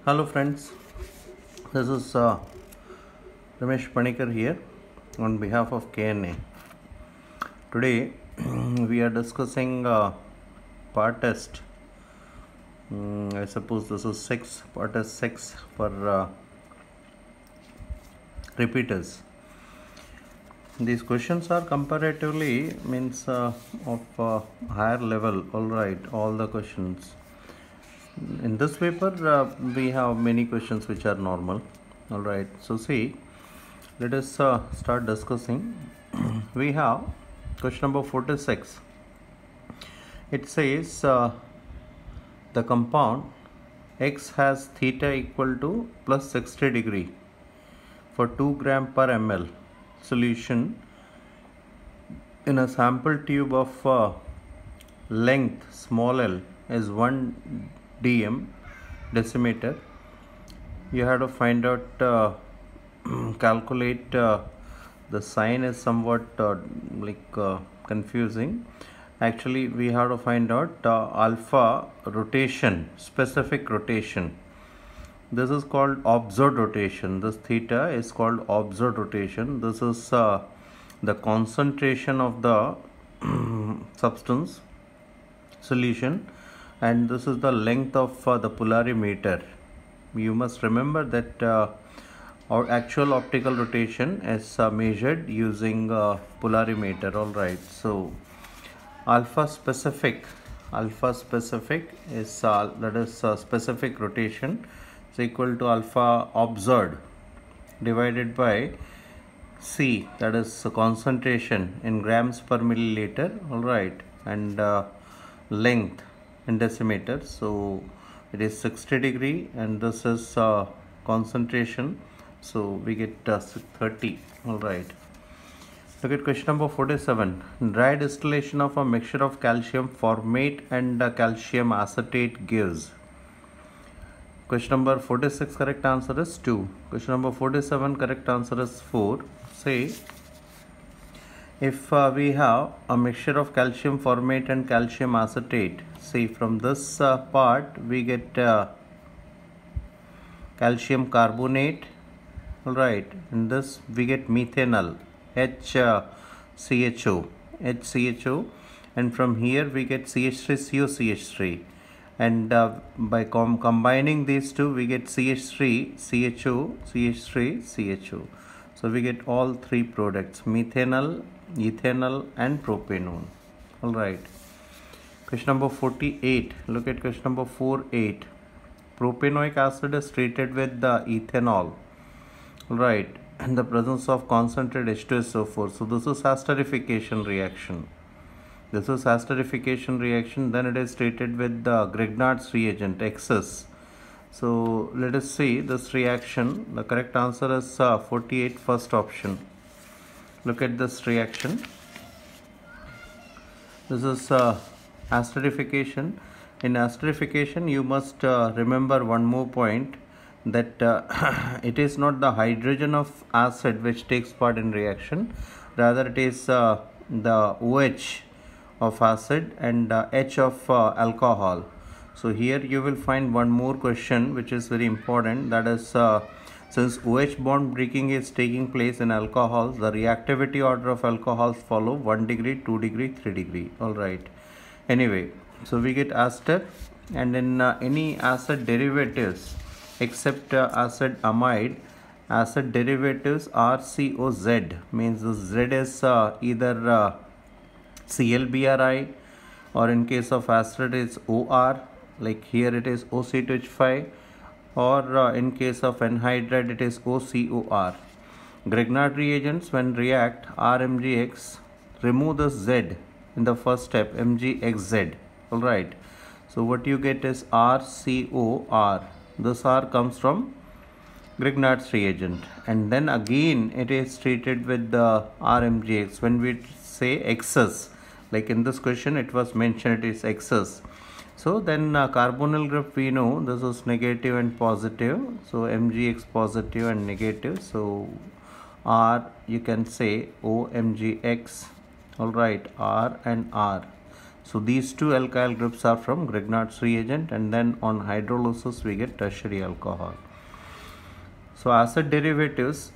Hello friends, this is Ramesh Panikar here on behalf of KNA. Today we are discussing part test. I suppose this is 6, part test 6 for repeaters. These questions are comparatively of higher level, alright, all the questions. In this paper we have many questions which are normal, alright. So see, let us start discussing. We have question number 46. It says the compound X has theta equal to plus 60 degree for 2 gram per ml solution in a sample tube of length small l is 1 dm decimeter. You have to find out calculate the sign is somewhat confusing. Actually we have to find out alpha rotation, specific rotation. This is called observed rotation. This theta is called observed rotation. This is the concentration of the substance solution, and this is the length of the polarimeter. You must remember that our actual optical rotation is measured using polarimeter. All right, so alpha specific is that is specific rotation is equal to alpha observed divided by C, that is concentration in grams per milliliter, all right, and length in decimeters. So it is 60 degree and this is concentration, so we get 30, all right. Look at question number 47. Dry distillation of a mixture of calcium formate and calcium acetate gives. Question number 46, correct answer is 2. Question number 47, correct answer is 4. Say, if we have a mixture of calcium formate and calcium acetate, see from this part we get calcium carbonate, alright, and this we get methanol, HCHO, and from here we get CH3COCH3, and by combining these two we get CH3CHO, CH3CHO. So we get all three products, methanol, ethanol and propanone. Alright. Question number 48. Look at question number 48. Propanoic acid is treated with the ethanol. Alright. In the presence of concentrated H2SO4. So this is esterification reaction. Then it is treated with the Grignard's reagent, XS. So let us see this reaction. The correct answer is 48, first option. Look at this reaction. This is esterification. In esterification you must remember one more point, that it is not the hydrogen of acid which takes part in reaction, rather it is the OH of acid and H of alcohol. So here you will find one more question which is very important, that is since OH bond breaking is taking place in alcohols, the reactivity order of alcohols follow 1 degree, 2 degree, 3 degree. Alright. Anyway, so we get ester, and in any acid derivatives except acid amide, acid derivatives are COZ, means the Z is either ClBrI, or in case of acid it's OR, like here it is OC2H5, or in case of anhydride it is OCOR. Grignard reagents when react RMgX, remove the Z in the first step, MgXZ. Alright, so what you get is RCOR. This R comes from Grignard's reagent, and then again it is treated with the RMgX when we say excess, like in this question it was mentioned it is excess. So then carbonyl group we know this is negative and positive, so MgX positive and negative, so R you can say OMgX, alright, R and R. So these two alkyl groups are from Grignard's reagent, and then on hydrolysis we get tertiary alcohol. So acid derivatives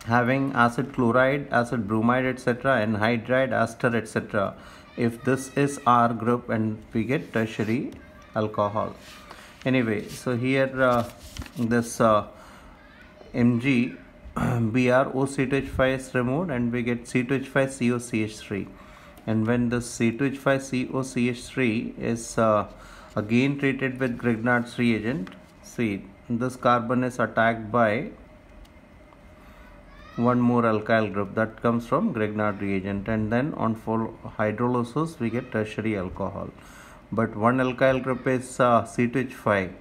having acid chloride, acid bromide, etc., anhydride, ester, etc. If this is R group, and we get tertiary alcohol. Anyway, so here this Mg BrOC2H5 is removed, and we get C2H5COCH3. And when this C2H5COCH3 is again treated with Grignard's reagent, see, this carbon is attacked by one more alkyl group that comes from Grignard reagent, and then on full hydrolysis we get tertiary alcohol. But one alkyl group is C2H5,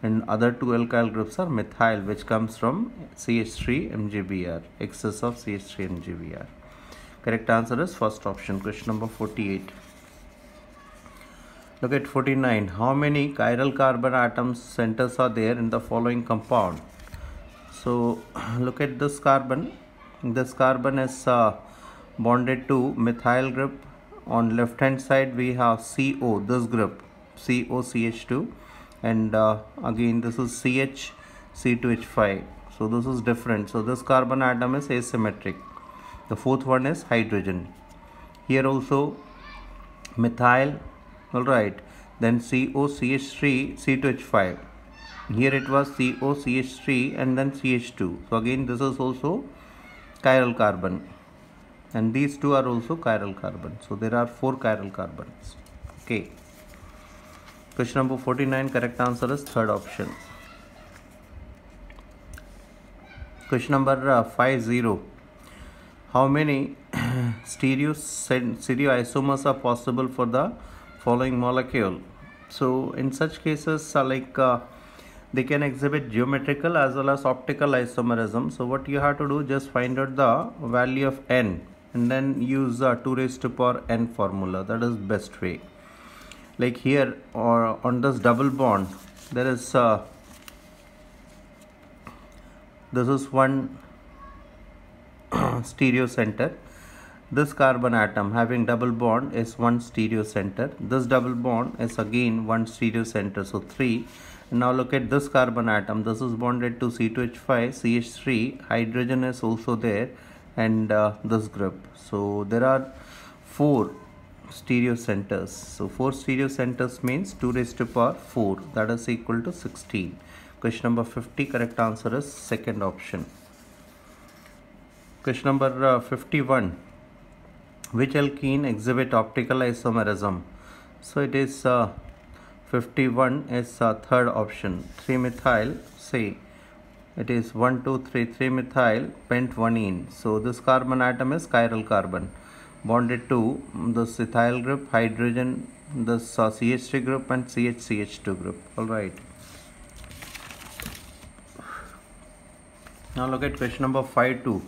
and other two alkyl groups are methyl, which comes from CH3 MgBr, excess of CH3 MgBr. Correct answer is first option, question number 48. Look at 49. How many chiral carbon atoms centers are there in the following compound? So look at this carbon. This carbon is bonded to methyl group. On left hand side we have CO, this group, COCH2, and again this is CH C2H5. So this is different. So this carbon atom is asymmetric. The fourth one is hydrogen. Here also methyl, alright, then COCH3 C2H5. Here it was COCH3 and then CH2. So again this is also chiral carbon, and these two are also chiral carbon. So there are 4 chiral carbons. Okay. Question number 49, correct answer is third option. Question number 50. How many stereoisomers are possible for the following molecule? So in such cases they can exhibit geometrical as well as optical isomerism. So what you have to do, just find out the value of n and then use 2 raised to power n formula. That is best way. Like here, or on this double bond, there is this is one stereo center. This carbon atom having double bond is one stereo center. This double bond is again one stereo center, so 3. And now look at this carbon atom. This is bonded to C2H5, CH3. Hydrogen is also there, and this group. So there are 4 stereo centers. So 4 stereo centers means 2 raised to power 4. That is equal to 16. Question number 50, correct answer is second option. Question number 51. Which alkene exhibit optical isomerism? So it is 51 is third option. 3-methyl, say it is 1, 2, 3, 3-methyl pent 1-ene. So this carbon atom is chiral carbon, bonded to this ethyl group, hydrogen, this CH3 group, and CH2 group. Alright. Now look at question number 52.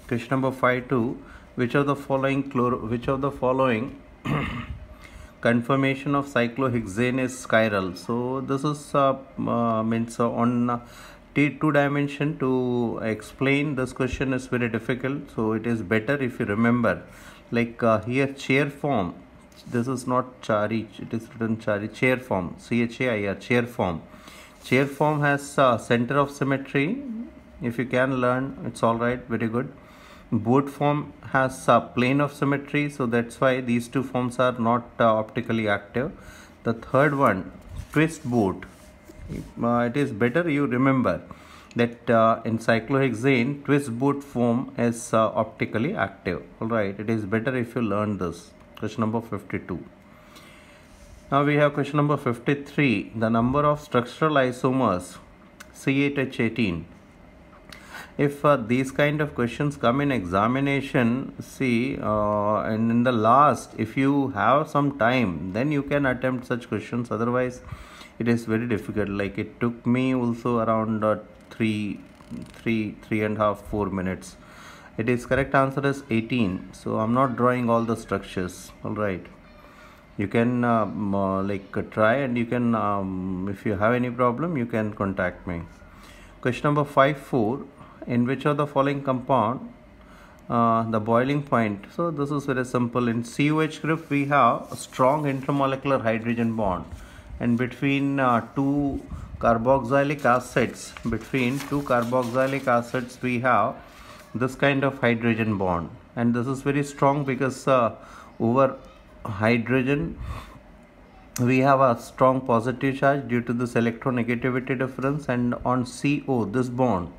Question number 52. Which of the following conformation of cyclohexane is chiral? So this is means on T2 dimension. To explain this question is very difficult, so it is better if you remember, like here chair form, this is not chari, it is written chari, chair form, CHAIR, chair form. Chair form has center of symmetry. If you can learn, it's alright, very good. Boat form has a plane of symmetry, so that's why these two forms are not optically active. The third one, twist boat, it is better you remember that in cyclohexane twist boat form is optically active. Alright, it is better if you learn this. Question number 52. Now we have question number 53. The number of structural isomers C8H18. If these kind of questions come in examination, see, and in the last, if you have some time, then you can attempt such questions. Otherwise, it is very difficult. Like it took me also around 3.5-4 minutes. It is correct answer is 18. So I'm not drawing all the structures. All right. You can try, and you can if you have any problem, you can contact me. Question number 54. In which of the following compound the boiling point. So this is very simple. In COH group we have a strong intermolecular hydrogen bond, and between two carboxylic acids we have this kind of hydrogen bond, and this is very strong because over hydrogen we have a strong positive charge due to this electronegativity difference, and on CO this bond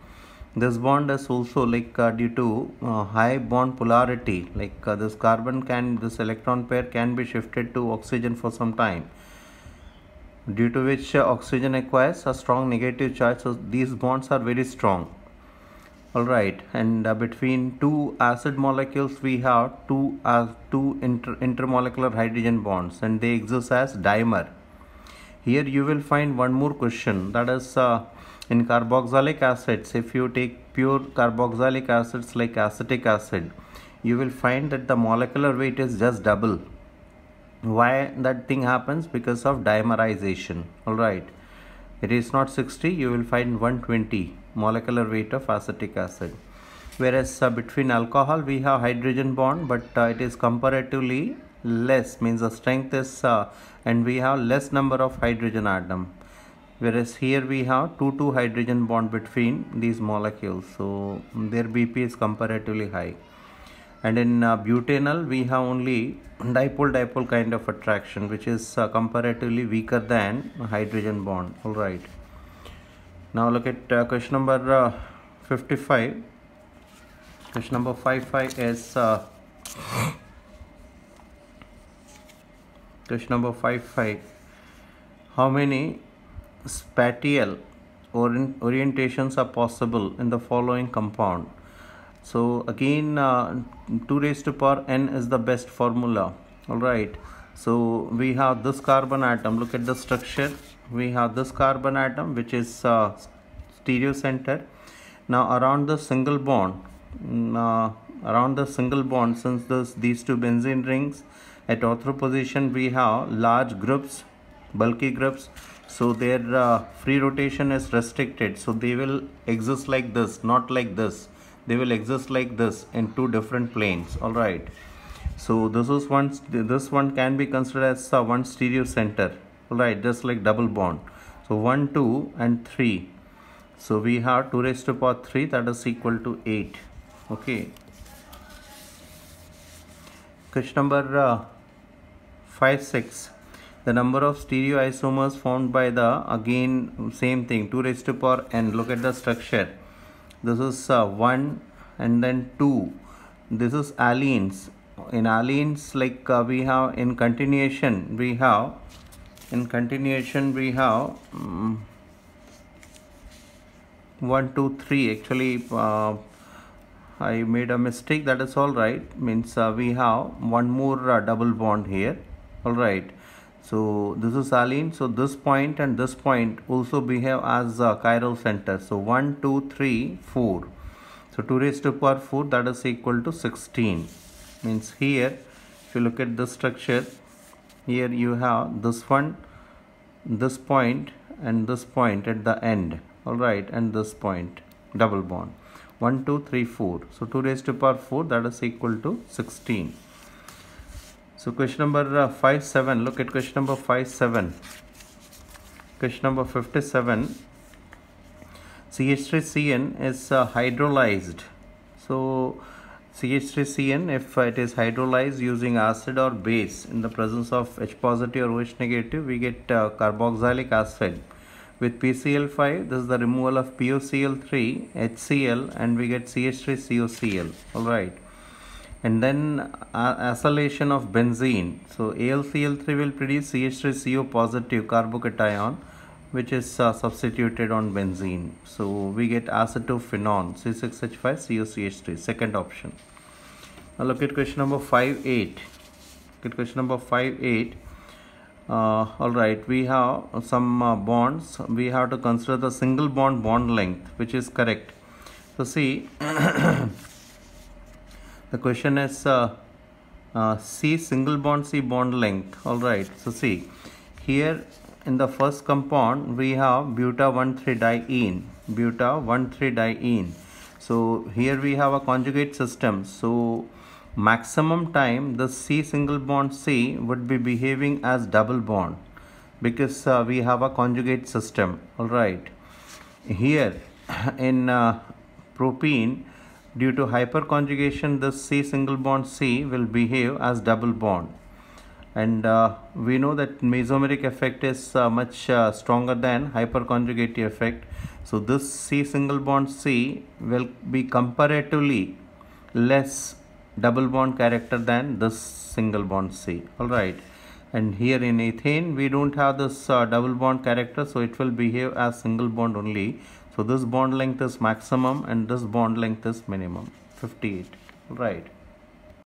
is also like due to high bond polarity, like this electron pair can be shifted to oxygen for some time, due to which oxygen acquires a strong negative charge. So these bonds are very strong. Alright, and between two acid molecules we have two intermolecular hydrogen bonds, and they exist as dimer. Here you will find one more question, that is in carboxylic acids, if you take pure carboxylic acids like acetic acid, you will find that the molecular weight is just double. Why that thing happens? Because of dimerization. Alright, it is not 60, you will find 120 molecular weight of acetic acid. Whereas between alcohol we have hydrogen bond, but it is comparatively less, means the strength is and we have less number of hydrogen atom, whereas here we have 2 hydrogen bond between these molecules, so their BP is comparatively high. And in butanol we have only dipole kind of attraction, which is comparatively weaker than hydrogen bond. Alright, now look at question number 55. Question number 55 is question number 55. How many spatial orientations are possible in the following compound? So again 2 raised to power n is the best formula. Alright, so we have this carbon atom, look at the structure. We have this carbon atom which is stereo center. Now around the single bond, since these two benzene rings at ortho position, we have large groups, bulky groups, so their free rotation is restricted, so they will exist like this, not like this. They will exist like this in two different planes. Alright, so this one can be considered as one stereo center. Alright, just like double bond. So 1, 2 and 3. So we have 2 raised to power 3, that is equal to 8. Okay. Question number 5, 6. The number of stereoisomers formed by the, again same thing, 2 raised to power n. Look at the structure. This is 1 and then 2. This is allenes. In allenes, like we have in continuation, we have 1, 2, 3. Actually I made a mistake, that is alright, means we have one more double bond here. Alright, so this is allene, so this point and this point also behave as chiral center. So 1, 2, 3, 4. So 2 raised to power 4, that is equal to 16. Means here if you look at the structure, here you have this one, this point and this point at the end. Alright, and this point, double bond, 1, 2, 3, 4. So 2 raised to power 4, that is equal to 16. So question number 5, 7. Look at question number 5, 7. Question number 57. CH3CN is hydrolyzed. So CH3CN, if it is hydrolyzed using acid or base in the presence of H positive or OH negative, we get carboxylic acid. With PCl5, this is the removal of POCl3, HCl, and we get CH3COCl. Alright. And then acylation of benzene. So AlCl3 will produce CH3CO positive carbocation, which is substituted on benzene. So we get acetophenone, C6H5COCH3, second option. Now look at question number 5, 8. Look at question number 5, 8. Alright, we have some bonds. We have to consider the single bond length, which is correct. So see, the question is C single bond C bond length. Alright, so see, here in the first compound we have buta 1,3-diene. So here we have a conjugate system. So maximum time the C single bond C would be behaving as double bond because we have a conjugate system. Alright. Here in propene, due to hyperconjugation, the C single bond C will behave as double bond. And we know that mesomeric effect is much stronger than hyperconjugative effect. So this C single bond C will be comparatively less double bond character than this single bond C. Alright. And here in ethane we don't have this double bond character, so it will behave as single bond only. So this bond length is maximum and this bond length is minimum. 58. Right.